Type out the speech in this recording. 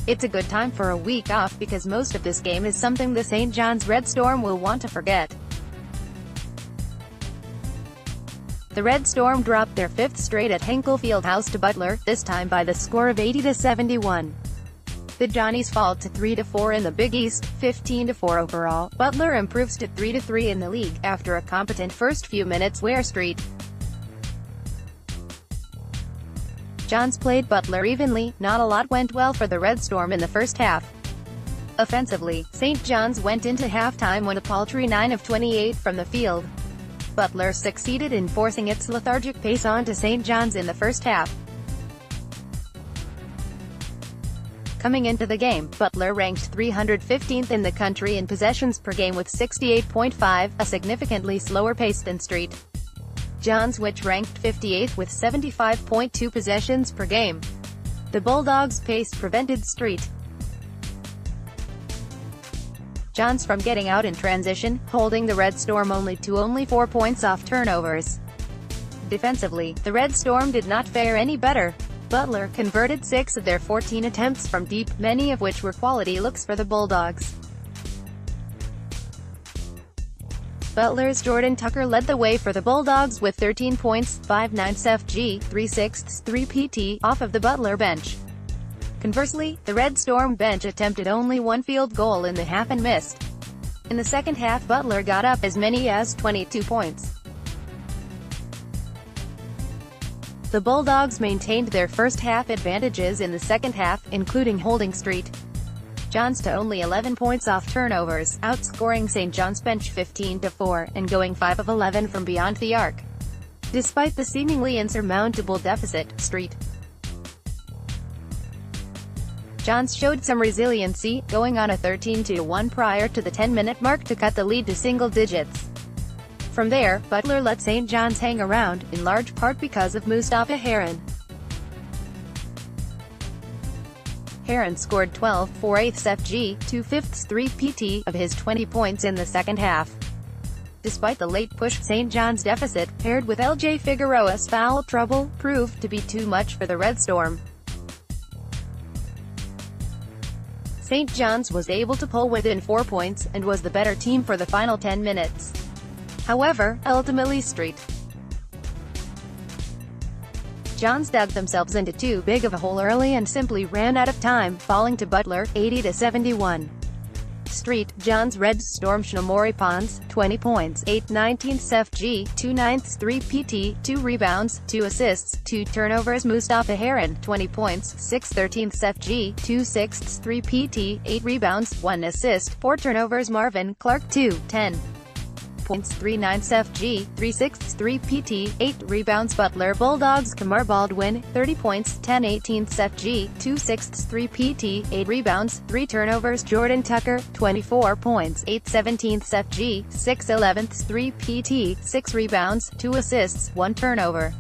It's a good time for a week off because most of this game is something the St. John's Red Storm will want to forget. The Red Storm dropped their 5th straight at Hinkle Fieldhouse to Butler, this time by the score of 80-71. The Johnnies fall to 3-4 in the Big East, 15-4 overall. Butler improves to 3-3 in the league, after a competent first few minutes where St. John's played Butler evenly. Not a lot went well for the Red Storm in the first half. Offensively, St. John's went into halftime with a paltry 9 of 28 from the field. Butler succeeded in forcing its lethargic pace onto St. John's in the first half. Coming into the game, Butler ranked 315th in the country in possessions per game with 68.5, a significantly slower pace than St. John's, which ranked 58th with 75.2 possessions per game. The Bulldogs' pace prevented St. John's from getting out in transition, holding the Red Storm only 4 points off turnovers. Defensively, the Red Storm did not fare any better. Butler converted 6 of their 14 attempts from deep, many of which were quality looks for the Bulldogs. Butler's Jordan Tucker led the way for the Bulldogs with 13 points, 5 9 FG, 3 6 3 PT, off of the Butler bench. Conversely, the Red Storm bench attempted only 1 field goal in the half and missed. In the second half, Butler got up as many as 22 points. The Bulldogs maintained their first half advantages in the second half, including holding St. John's to only 11 points off turnovers, outscoring St. John's bench 15-4, and going 5 of 11 from beyond the arc. Despite the seemingly insurmountable deficit, St. John's showed some resiliency, going on a 13-1 prior to the 10-minute mark to cut the lead to single digits. From there, Butler let St. John's hang around, in large part because of Mustafa Heron. Heron scored 12, 4/8 FG, 2 5 3 PT, of his 20 points in the second half. Despite the late push, St. John's deficit, paired with LJ Figueroa's foul trouble, proved to be too much for the Red Storm. St. John's was able to pull within 4 points, and was the better team for the final 10 minutes. However, ultimately St. John's dug themselves into too big of a hole early and simply ran out of time, falling to Butler, 80-71. St. John's Red Storm Shnomori Pons, 20 points, 8 19 FG, 2 9 3 PT, 2 rebounds, 2 assists, 2 turnovers. Mustafa Heron, 20 points, 6 13 FG, 2 6 3 PT, 8 rebounds, 1 assist, 4 turnovers. Marvin Clark, 2 10 points, 3 9 FG, 3 6 3 PT, 8 rebounds. Butler Bulldogs Kamar Baldwin, 30 points, 10 18 FG, 2 6 3 PT, 8 rebounds, 3 turnovers. Jordan Tucker, 24 points, 8 17 FG, 6 11 3 PT, 6 rebounds, 2 assists, 1 turnover.